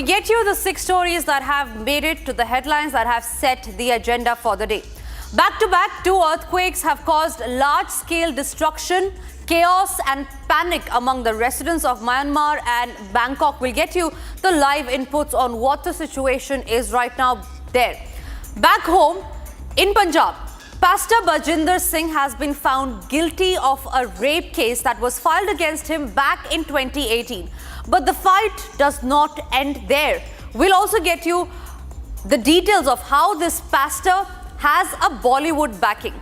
We get you the 6 stories that have made it to the headlines that have set the agenda for the day. Back to back, 2 earthquakes have caused large-scale destruction, chaos and panic among the residents of Myanmar and Bangkok. We'll get you the live inputs on what the situation is right now there. Back home in Punjab, Pastor Bajinder Singh has been found guilty of a rape case that was filed against him back in 2018. But the fight does not end there. We'll also get you the details of how this pastor has a Bollywood backing.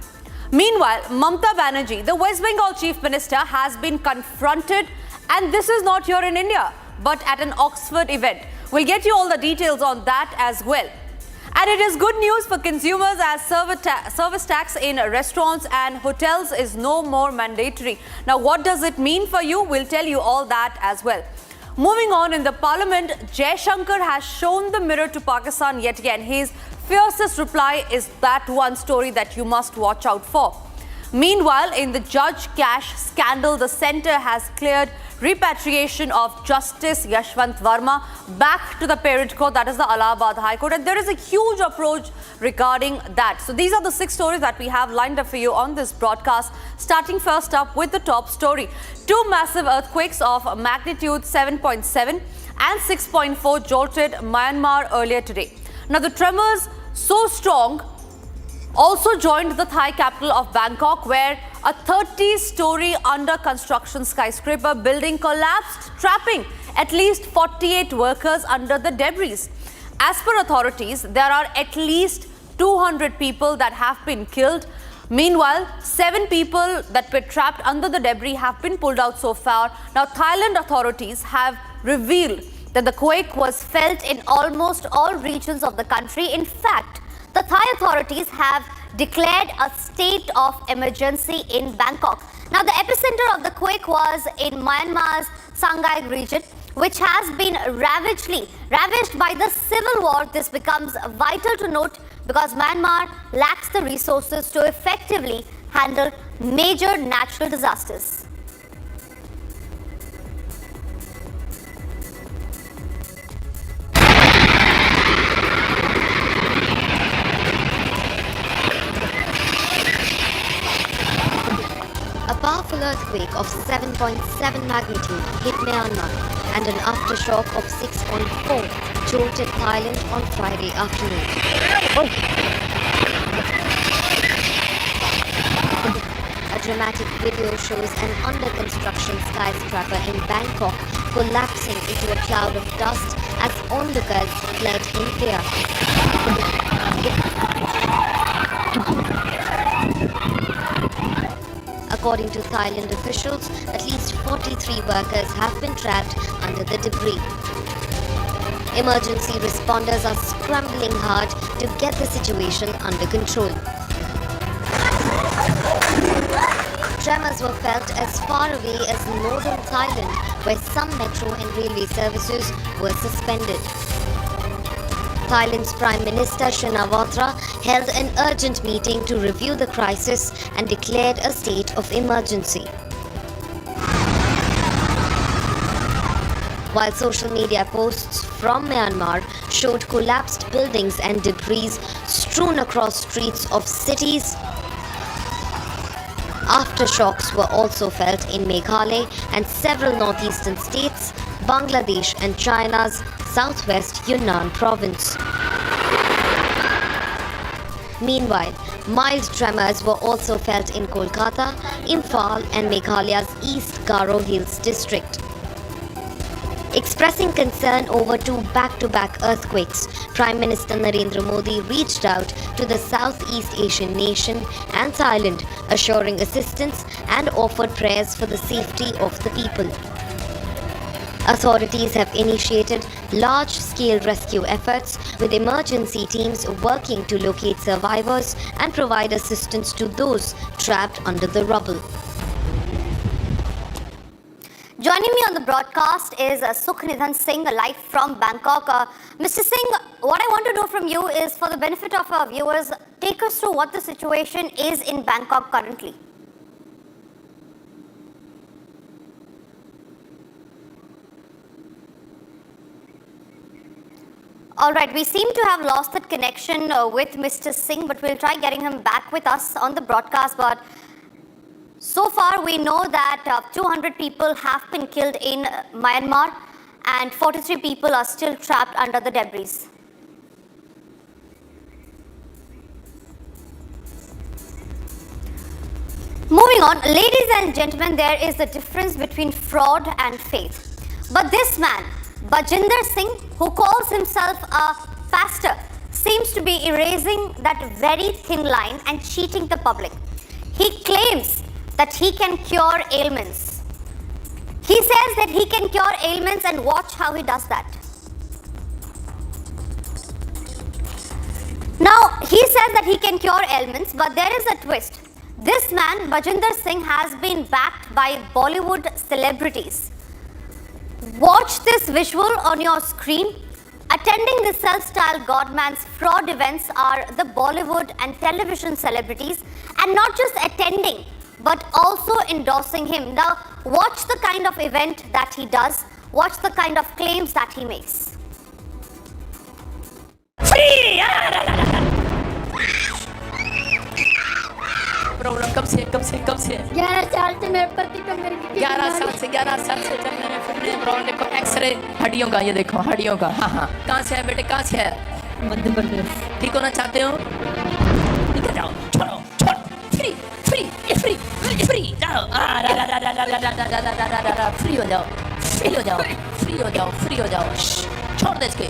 Meanwhile, Mamata Banerjee, the West Bengal Chief Minister, has been confronted, and this is not here in India, but at an Oxford event. We'll get you all the details on that as well. And it is good news for consumers as service tax in restaurants and hotels is no more mandatory. Now, what does it mean for you? We'll tell you all that as well. Moving on, in the parliament, Jaishankar has shown the mirror to Pakistan yet again. His fiercest reply is that one story that you must watch out for. Meanwhile, in the Judge Cash scandal, the centre has cleared repatriation of Justice Yashwant Verma back to the parent court, that is the Allahabad High Court, and there is a huge approach regarding that. So these are the 6 stories that we have lined up for you on this broadcast, starting first up with the top story. 2 massive earthquakes of magnitude 7.7 and 6.4 jolted Myanmar earlier today. Now the tremors so strong also joined the Thai capital of Bangkok, where a 30-story under-construction skyscraper building collapsed, trapping at least 48 workers under the debris. As per authorities, there are at least 200 people that have been killed. Meanwhile, 7 people that were trapped under the debris have been pulled out so far. Now, Thailand authorities have revealed that the quake was felt in almost all regions of the country. In fact, the Thai authorities have declared a state of emergency in Bangkok. Now, the epicenter of the quake was in Myanmar's Sagaing region, which has been ravaged by the civil war. This becomes vital to note because Myanmar lacks the resources to effectively handle major natural disasters. A powerful earthquake of 7.7 magnitude hit Myanmar and an aftershock of 6.4 jolted Thailand on Friday afternoon. A dramatic video shows an under-construction skyscraper in Bangkok collapsing into a cloud of dust as onlookers fled in fear. According to Thailand officials, at least 43 workers have been trapped under the debris. Emergency responders are scrambling hard to get the situation under control. Tremors were felt as far away as northern Thailand, where some metro and railway services were suspended. Thailand's Prime Minister Shinawatra held an urgent meeting to review the crisis and declared a state of emergency. While social media posts from Myanmar showed collapsed buildings and debris strewn across streets of cities, aftershocks were also felt in Meghalaya and several northeastern states, Bangladesh and China's southwest Yunnan province. Meanwhile, mild tremors were also felt in Kolkata, Imphal and Meghalaya's East Garo Hills district. Expressing concern over 2 back-to-back earthquakes, Prime Minister Narendra Modi reached out to the Southeast Asian nation and Thailand, assuring assistance and offered prayers for the safety of the people. Authorities have initiated large-scale rescue efforts with emergency teams working to locate survivors and provide assistance to those trapped under the rubble. Joining me on the broadcast is Sukhnidhan Singh, live from Bangkok. Mr. Singh, what I want to know from you is, for the benefit of our viewers, take us through what the situation is in Bangkok currently. All right, we seem to have lost that connection with Mr. Singh, but we'll try getting him back with us on the broadcast. But so far, we know that 200 people have been killed in Myanmar and 43 people are still trapped under the debris. Moving on, ladies and gentlemen, there is a difference between fraud and faith. But this man, Bajinder Singh, who calls himself a pastor, seems to be erasing that very thin line and cheating the public. He claims that he can cure ailments. He says that he can cure ailments, and watch how he does that. Now, he says that he can cure ailments, but there is a twist. This man, Bajinder Singh, has been backed by Bollywood celebrities. Watch this visual on your screen. Attending the self-styled Godman's fraud events are the Bollywood and television celebrities, and not just attending, but also endorsing him. Now, watch the kind of event that he does. Watch the kind of claims that he makes. Free! Problem कब से 11 साल से मेरे पति पे मेरी 11 साल से चल रहे हैं फिर प्रॉब्लम देखो एक्सरे हड्डियों का ये देखो हड्डियों का हाँ कहाँ से है बेटे कहाँ से है मध्य प्रदेश ठीक होना चाहते हो निकल जाओ छोड़ो फ्री जाओ फ्री हो जाओ छोड़ दे इसके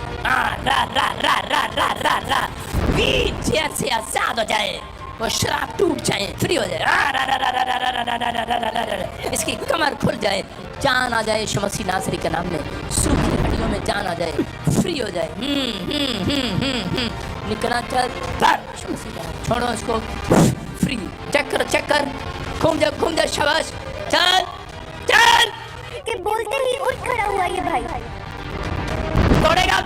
चेयर से आजाद हो जाए वो शराब टूट जाए फ्री हो जाए इसकी कमर खुल जाए जान आ जाए यीशु मसीह नासरी के नाम में सूखी हड्डियों में जान आ जाए फ्री हो जाए निकलना चल यीशु मसीह का नाम छोड़ो इसको फ्री चेक कर घूम जा शाबाश चल के बोलते ही उठ खड़ा हुआ ये भाई दौड़ेगा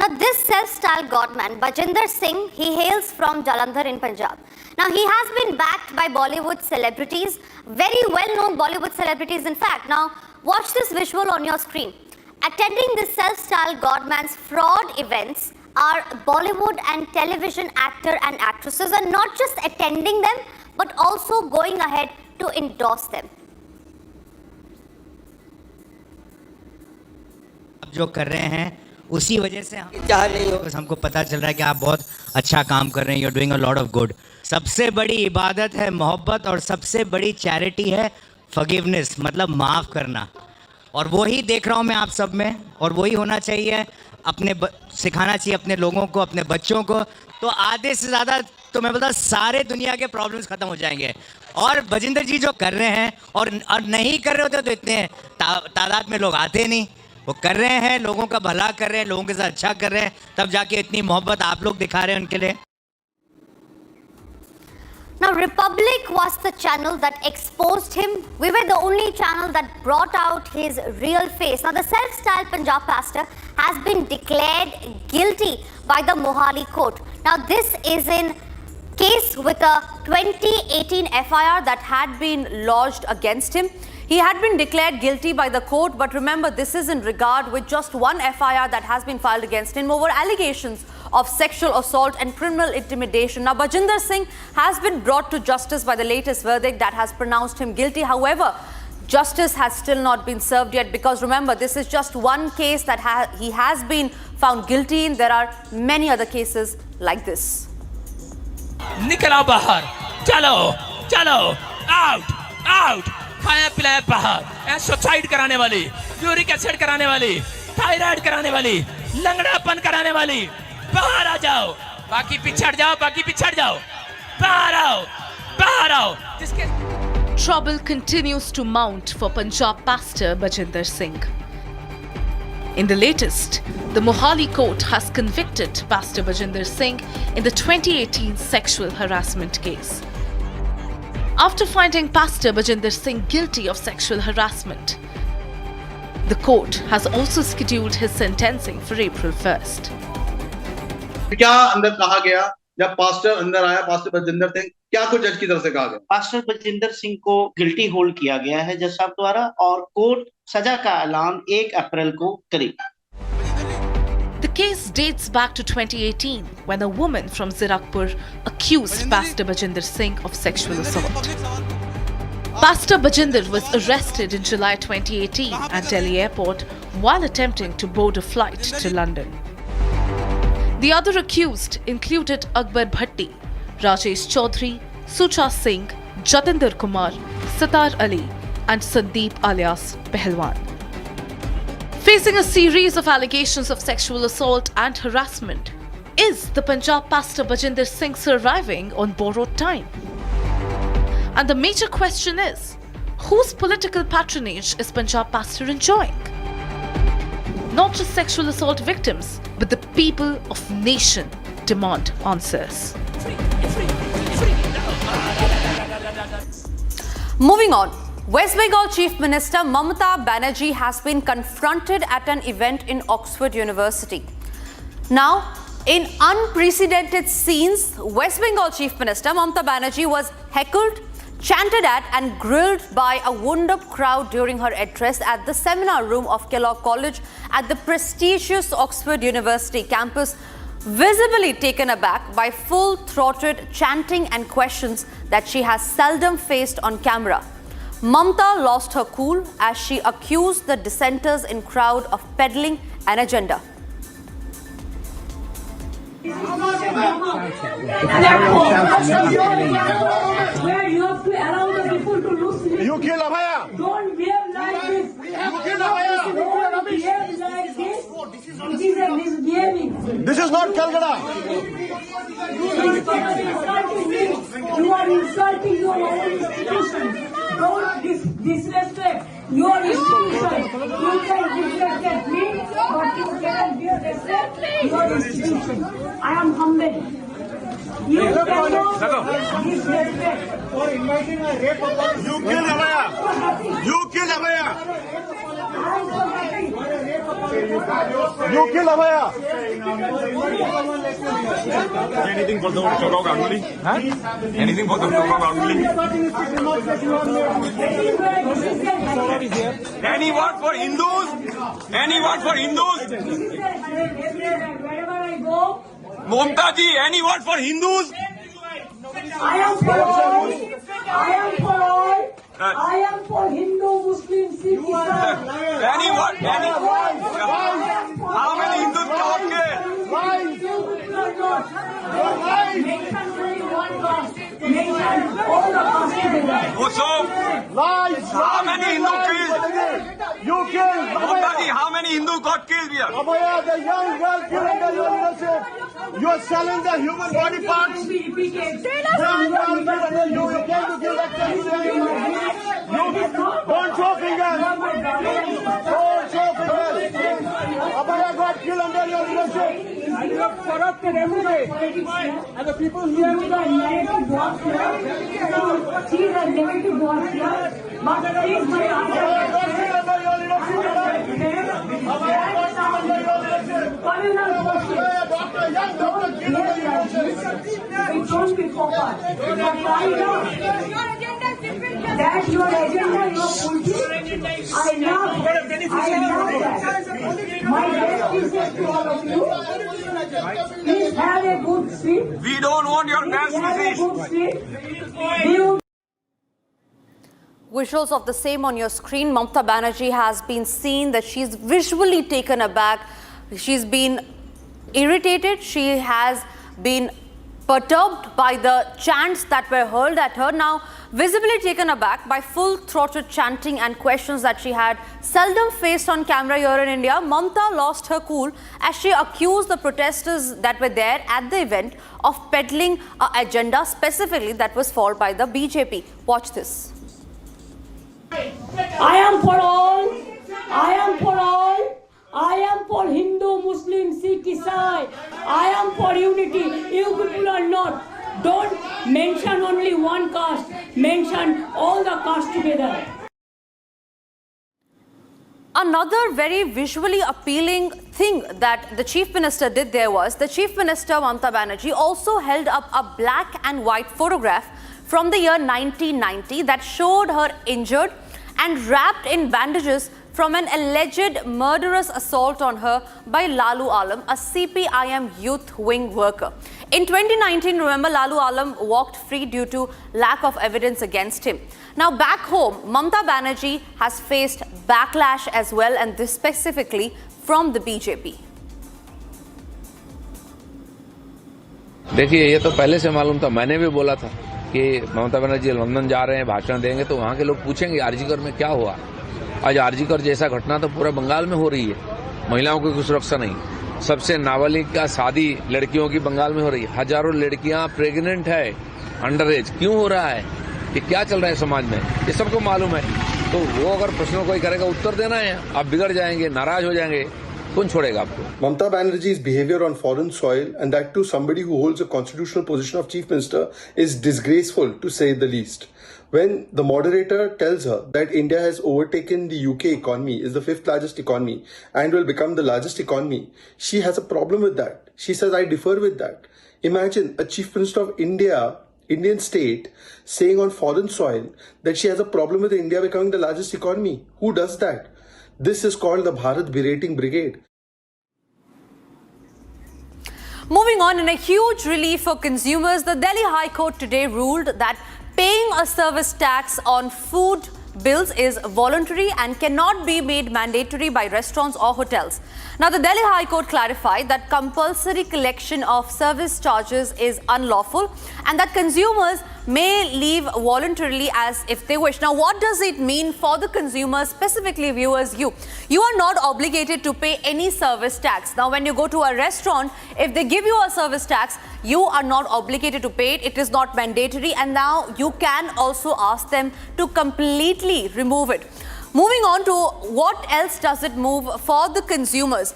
Now, this self-styled godman, Bajinder Singh, he hails from Jalandhar in Punjab. Now, he has been backed by Bollywood celebrities, very well-known Bollywood celebrities, in fact. Now, watch this visual on your screen. Attending the self-styled godman's fraud events are Bollywood and television actor and actresses, and not just attending them, but also going ahead to endorse them. जो कर रहे हैं उसी वजह से हमको पता चल रहा है कि आप बहुत अच्छा काम कर रहे हैं. You are doing a lot of good. सबसे बड़ी इबादत है मोहब्बत और सबसे बड़ी चैरिटी है फॉरगिवनेस, मतलब माफ़ करना. और वही देख रहा हूँ मैं आप सब में, और वही होना चाहिए. सिखाना चाहिए अपने लोगों को, अपने बच्चों को. तो आधे से ज़्यादा तो मैं बोलता सारे दुनिया के प्रॉब्लम्स ख़त्म हो जाएंगे. और बजिंदर जी जो कर रहे हैं और नहीं कर रहे होते तो इतने तादाद में लोग आते नहीं. वो कर रहे हैं, लोगों का भला कर रहे हैं, लोगों के साथ अच्छा कर रहे हैं, तब जाके इतनी मोहब्बत आप लोग दिखा रहे हैं उनके लिए. Now, Republic was the channel that exposed him. We were the only channel that brought out his real face. Now, the self-styled Punjab pastor has been declared guilty by the Mohali court. Now, this is in case with a 2018 FIR that had been lodged against him. He had been declared guilty by the court, but remember, this is in regard with just one FIR that has been filed against him over allegations of sexual assault and criminal intimidation. Now, Bajinder Singh has been brought to justice by the latest verdict that has pronounced him guilty. However, justice has still not been served yet, because remember, this is just one case that he has been found guilty in. There are many other cases like this. निकला बाहर, चलो, out, खाया पिलाया बाहर, suicide कराने वाली, uric acid कराने वाली, थायराइड कराने वाली, लंगड़ापन कराने वाली, बाहर आ जाओ, बाकी पिछड़ जाओ, बाहर आओ, Trouble continues to mount for Punjab pastor Bajinder Singh. In the latest, the Mohali court has convicted Pastor Bajinder Singh in the 2018 sexual harassment case. After finding Pastor Bajinder Singh guilty of sexual harassment, the court has also scheduled his sentencing for April 1st. क्या अंदर कहा गया जब pastor अंदर आया, pastor Bajinder Singh क्या कुछ जज की तरफ से कहा गया? पास्टर बजिंदर सिंह को गिल्टी होल्ड किया गया है जज साहब द्वारा और कोर्ट सजा का ऐलान 1 अप्रैल को करेगी। The case dates back to 2018 when a woman from Zirakpur accused Pastor Bajinder Singh of sexual assault. Pastor Bajinder was arrested in July 2018 at Delhi airport while attempting to board a flight to London. The other accused included Akbar Bhatti, Rajesh Chaudhary, Sucha Singh, Jatinder Kumar, Satar Ali and Sandeep alias Pehlwan. Facing a series of allegations of sexual assault and harassment, is the Punjab pastor Bajinder Singh surviving on borrowed time? And the major question is, whose political patronage is Punjab pastor enjoying? Not just sexual assault victims, but the people of nation demand answers. Moving on, West Bengal Chief Minister Mamata Banerjee has been confronted at an event in Oxford University. Now, in unprecedented scenes, West Bengal Chief Minister Mamata Banerjee was heckled, chanted at and grilled by a wound-up crowd during her address at the seminar room of Kellogg College at the prestigious Oxford University campus, visibly taken aback by full-throated chanting and questions that she has seldom faced on camera. Mamata lost her cool as she accused the dissenters in crowd of peddling an agenda. Where you have to allow the people to lose. You kill Abhaya. Don't behave like this. You kill Abhaya. Don't behave like this. It is a misbehaving. This is not Calcutta. You are insulting your own institution. Don't disrespect your institution. You can disrespect me, but you cannot disrespect your institution. I am humble. You cannot disrespect. For inviting a rape of God. You kill Abhaya. You kill Abhaya. You kill Abhaya. Anything for them to talk about only? Huh? Anything for them to talk about only? Any word for Hindus? Any word for Hindus? Wherever I go, Mamata ji, any word for Hindus? I am for all. I am for all. I am for Hindu, Muslim, Sikh, Islam. Any word? Any how many Hindus got killed? Mention only one caste. Mention all the castes together. So, Lies. how many Hindus killed? You kill Mamata ji, Abhaya. how many Hindus got killed here? Abhaya, the young girl killed under your leadership. You are selling the human body parts. Be repeated. You came to give that to the animal. Don't show fingers. Don't show fingers. Abhaya got killed under your leadership. You have corrupted every day. And the people here with the negative boss here. See the negative boss here. But please, my Abhaya got killed under your leadership. Abhaya got killed under your leadership. Doctor, young doctor killed under your leadership. It won't be proper. But right now, that your agenda, your policy, I love that. My best wishes to all of you. Please have a good sleep. We don't want your best Have a wishes. good sleep. Visuals of the same on your screen. Mamata Banerjee has been seen that she's visually taken aback. She's been irritated. She has been perturbed by the chants that were hurled at her. Now, visibly taken aback by full-throated chanting and questions that she had seldom faced on camera here in India, Mamata lost her cool as she accused the protesters that were there at the event of peddling an agenda specifically that was followed by the BJP. Watch this. I am for all. I am for all. I am for Hindu, Muslim, Sikh, Isai. I am for unity. You people are not. Don't mention only one caste. Mention all the castes together. Another very visually appealing thing that the Chief Minister did there was the Chief Minister Mamata Banerjee also held up a black and white photograph from the year 1990 that showed her injured and wrapped in bandages from an alleged murderous assault on her by Lalu Alam, a CPIM youth wing worker. In 2019, remember, Lalu Alam walked free due to lack of evidence against him. Now back home, Mamata Banerjee has faced backlash as well, and this specifically from the BJP. देखिए, ये तो पहले से मालूम था। मैंने भी बोला था कि ममता बनर्जी लंदन जा रहे हैं, भाषण देंगे तो वहाँ के लोग पूछेंगे आरजीकर में क्या हुआ। आज आरजीकर जैसा घटना तो पूरा बंगाल में हो रही है। महिलाओं की कोई सुरक्षा नहीं। सबसे नाबालिग का शादी लड़कियों की बंगाल में हो रही है। हजारों लड़कियां प्रेग्नेंट है, अंडर एज। क्यों हो रहा है? ये क्या चल रहा है समाज में, ये सबको मालूम है। तो वो अगर प्रश्नों कोई करेगा, उत्तर देना है। आप बिगड़ जाएंगे, नाराज हो जाएंगे, कौन छोड़ेगा आपको? Mamata Banerjee's behavior on foreign soil, and that too somebody who holds a constitutional position of chief minister, is disgraceful to say the least. When the moderator tells her that India has overtaken the UK economy, is the 5th largest economy, and will become the largest economy, she has a problem with that. She says, I differ with that. Imagine a chief minister of India, Indian state, saying on foreign soil that she has a problem with India becoming the largest economy. Who does that? This is called the Bharat Berating Brigade. Moving on, in a huge relief for consumers, the Delhi High Court today ruled that paying a service tax on food bills is voluntary and cannot be made mandatory by restaurants or hotels. Now, the Delhi High Court clarified that compulsory collection of service charges is unlawful and that consumers may leave voluntarily as if they wish. Now, what does it mean for the consumers, specifically viewers, you? You are not obligated to pay any service tax. Now, when you go to a restaurant, if they give you a service tax, you are not obligated to pay it. It is not mandatory, and now you can also ask them to completely remove it. Moving on to what else does it move for the consumers?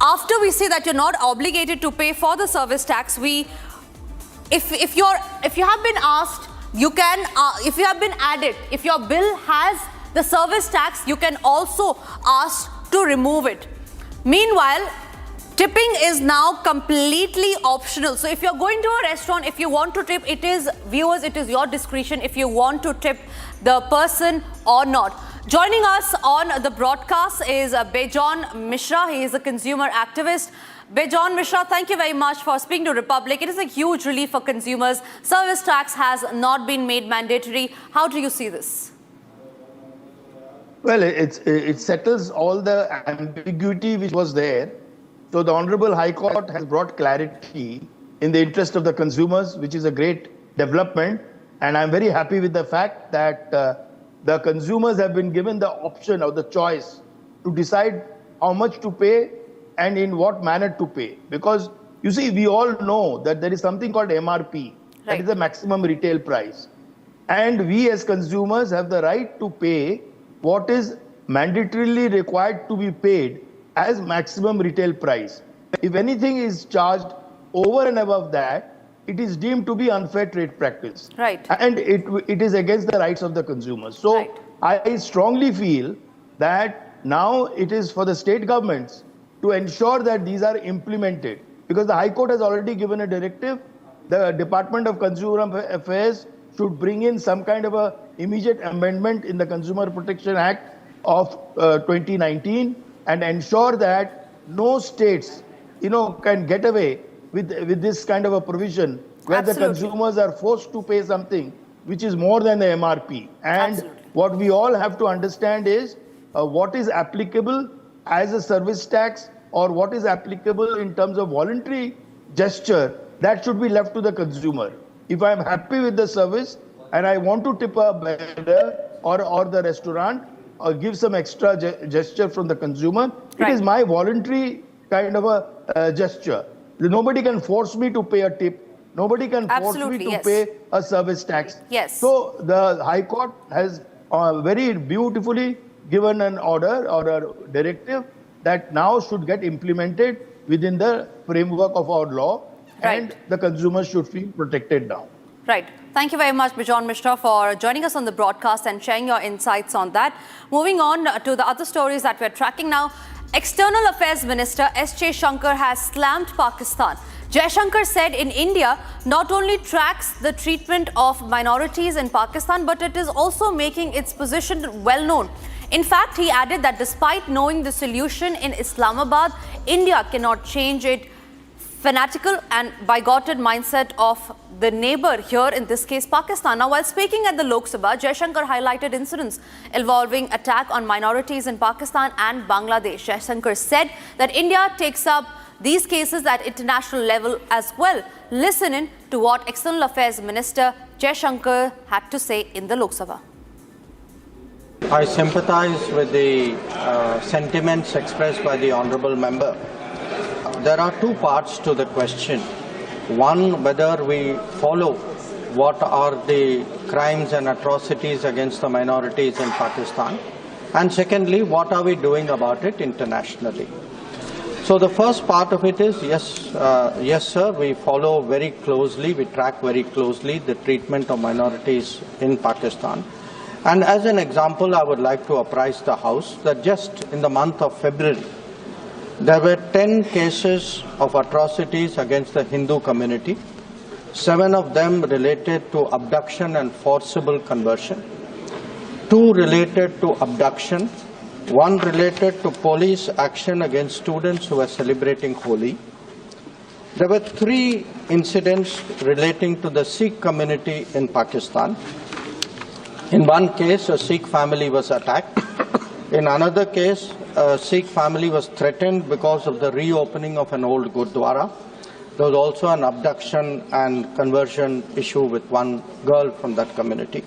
After we say that you're not obligated to pay for the service tax, if you have been asked, you can if you have been added, if your bill has the service tax, you can also ask to remove it. Meanwhile, tipping is now completely optional. So if you're going to a restaurant, if you want to tip, it is, viewers, it is your discretion if you want to tip the person or not. Joining us on the broadcast is Bejon Mishra. He is a consumer activist. Bejon Mishra, thank you very much for speaking to Republic. It is a huge relief for consumers. Service tax has not been made mandatory. How do you see this? Well, it settles all the ambiguity which was there. So the Honorable High Court has brought clarity in the interest of the consumers, which is a great development. And I'm very happy with the fact that the consumers have been given the option or the choice to decide how much to pay and in what manner to pay. Because, you see, we all know that there is something called MRP, that is the maximum retail price. And we as consumers have the right to pay what is mandatorily required to be paid as maximum retail price. If anything is charged over and above that, it is deemed to be unfair trade practice. Right. And it is against the rights of the consumers. So I strongly feel that now it is for the state governments to ensure that these are implemented. Because the High Court has already given a directive. The Department of Consumer Affairs should bring in some kind of a immediate amendment in the Consumer Protection Act of 2019 and ensure that no states, can get away with this kind of a provision where the consumers are forced to pay something which is more than the MRP. And what we all have to understand is what is applicable as a service tax or what is applicable in terms of voluntary gesture, that should be left to the consumer. If I'm happy with the service and I want to tip a vendor or the restaurant or give some extra gesture from the consumer, it is my voluntary kind of a gesture. Nobody can force me to pay a tip. Nobody can force me to pay a service tax. Yes. So the High Court has very beautifully given an order or a directive that now should get implemented within the framework of our law, and the consumers should feel protected now. Right. Thank you very much, Bijon Mishra, for joining us on the broadcast and sharing your insights on that. Moving on to the other stories that we're tracking now. External Affairs Minister S. Jaishankar has slammed Pakistan. Jaishankar said in India not only tracks the treatment of minorities in Pakistan, but it is also making its position well known. In fact, he added that despite knowing the solution in Islamabad, India cannot change its fanatical and bigoted mindset of the neighbor, here in this case Pakistan. Now, while speaking at the Lok Sabha, Jaishankar highlighted incidents involving attack on minorities in Pakistan and Bangladesh. Jaishankar said that India takes up these cases at international level as well. Listen in to what External Affairs Minister Jaishankar had to say in the Lok Sabha. I sympathize with the sentiments expressed by the honourable member. There are two parts to the question. One, whether we follow what are the crimes and atrocities against the minorities in Pakistan. And secondly, what are we doing about it internationally? So the first part of it is, yes sir, we follow very closely, we track very closely the treatment of minorities in Pakistan. And as an example, I would like to apprise the House that just in the month of February, there were 10 cases of atrocities against the Hindu community, 7 of them related to abduction and forcible conversion, 2 related to abduction, 1 related to police action against students who were celebrating Holi. There were 3 incidents relating to the Sikh community in Pakistan. In one case, a Sikh family was attacked. In another case, a Sikh family was threatened because of the reopening of an old Gurdwara. There was also an abduction and conversion issue with one girl from that community.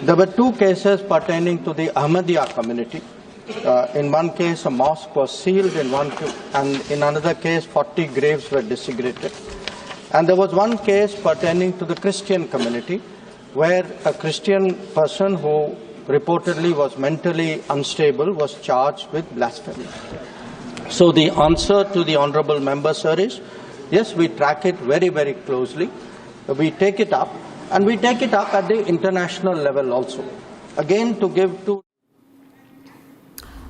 There were 2 cases pertaining to the Ahmadiyya community. In one case, a mosque was sealed, and in another case, 40 graves were desecrated. And there was one case pertaining to the Christian community, where a Christian person who reportedly was mentally unstable was charged with blasphemy. So the answer to the honourable member, sir, is yes, we track it very, very closely. We take it up, and we take it up at the international level also. Again, to give to...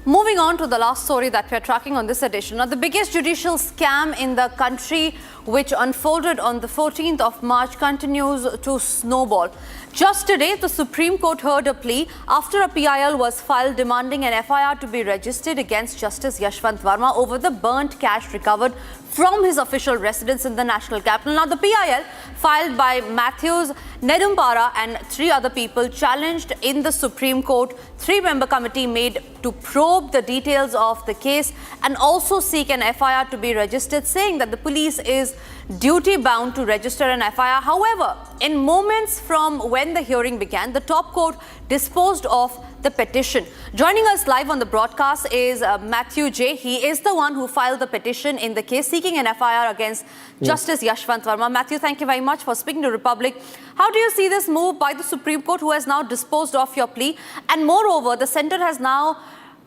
Moving on to the last story that we're tracking on this edition. Now, the biggest judicial scam in the country, which unfolded on the 14th of March, continues to snowball. Just today, the Supreme Court heard a plea after a PIL was filed demanding an FIR to be registered against Justice Yashwant Verma over the burnt cash recovered from his official residence in the national capital. Now, the PIL filed by Matthews, Nedumpara and 3 other people challenged in the Supreme Court 3-member committee made to probe the details of the case and also seek an FIR to be registered, saying that the police is duty-bound to register an FIR. However, in moments from when the hearing began, the top court disposed of the petition. Joining us live on the broadcast is Matthew J. He is the one who filed the petition in the case seeking an FIR against Justice Yashwant Verma. Matthew, thank you very much for speaking to Republic. How do you see this move by the Supreme Court, who has now disposed of your plea? And moreover, the centre has now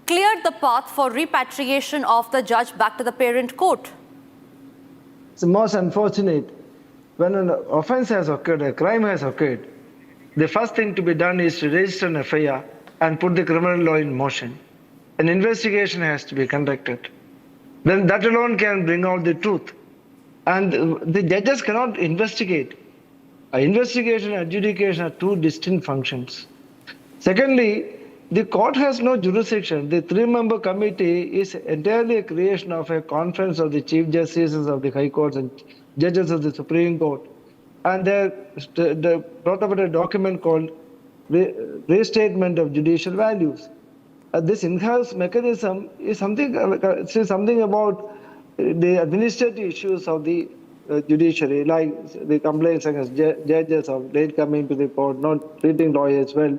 cleared the path for repatriation of the judge back to the parent court. It's most unfortunate. When an offence has occurred, a crime has occurred, the first thing to be done is to register an FIR and put the criminal law in motion. An investigation has to be conducted. Then that alone can bring out the truth. And the judges cannot investigate. Investigation and adjudication are 2 distinct functions. Secondly, the court has no jurisdiction. The 3-member committee is entirely a creation of a conference of the Chief Justices of the High Courts and judges of the Supreme Court. And they brought about a document called Restatement of Judicial Values. This in-house mechanism is something about the administrative issues of the judiciary, like the complaints against judges of late coming to the court, not treating lawyers well,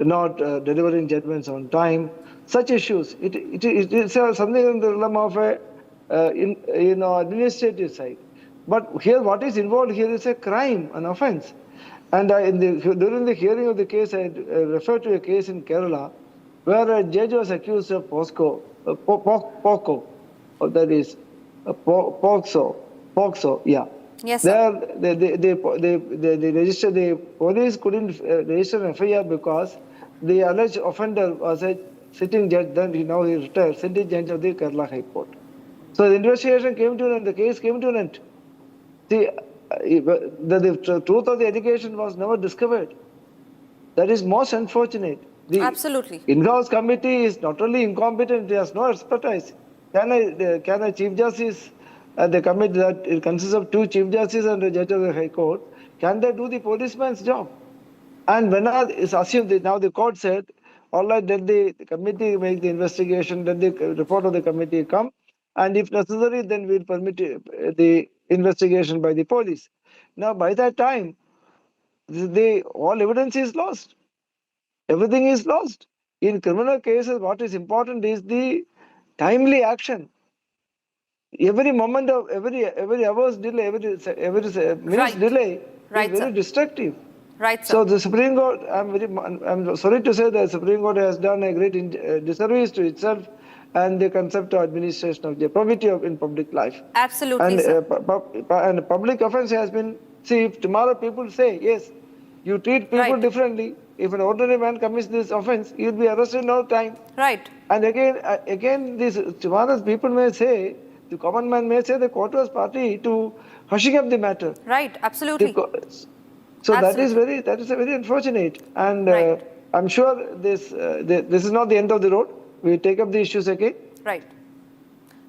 not delivering judgments on time, such issues. It's something in the realm of a administrative side. But here, what is involved here is a crime, an offence. And during the hearing of the case, I referred to a case in Kerala where a judge was accused of POCSO, that is POCSO, yeah. Yes, sir. The police couldn't register an FIR because the alleged offender was a sitting judge, now he retired, sitting judge of the Kerala High Court. So the investigation came to an end, the case came to an end. See, the truth of the allegation was never discovered. That is most unfortunate. Absolutely. In-house committee is not only incompetent, it has no expertise. Can a Chief Justice, the committee that it consists of 2 Chief Justices and a Judge of the High Court, can they do the policeman's job? And when it's assumed that now the court said, all right, let the committee make the investigation, let the report of the committee come, and if necessary, then we'll permit the investigation by the police. Now, by that time, all evidence is lost. Everything is lost. In criminal cases, what is important is the timely action. Every moment of every hour's delay, every minute's delay is very destructive. Right, sir. So the Supreme Court, I'm sorry to say that the Supreme Court has done a great disservice to itself and the concept of administration of the probity in public life. Absolutely, and, sir. And public offense has been, see, if tomorrow people say, yes, you treat people differently, if an ordinary man commits this offense, he will be arrested in no time. Right. And again, tomorrow's people may say, the common man may say the court was party to hushing up the matter. Right, absolutely. So that is very unfortunate, and I'm sure this is not the end of the road. We take up the issues again. Right.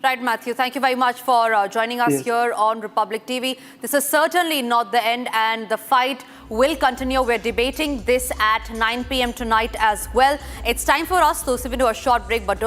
Right, Matthew. Thank you very much for joining us here on Republic TV. This is certainly not the end, and the fight will continue. We're debating this at 9 p.m. tonight as well. It's time for us to slip into a short break, but don't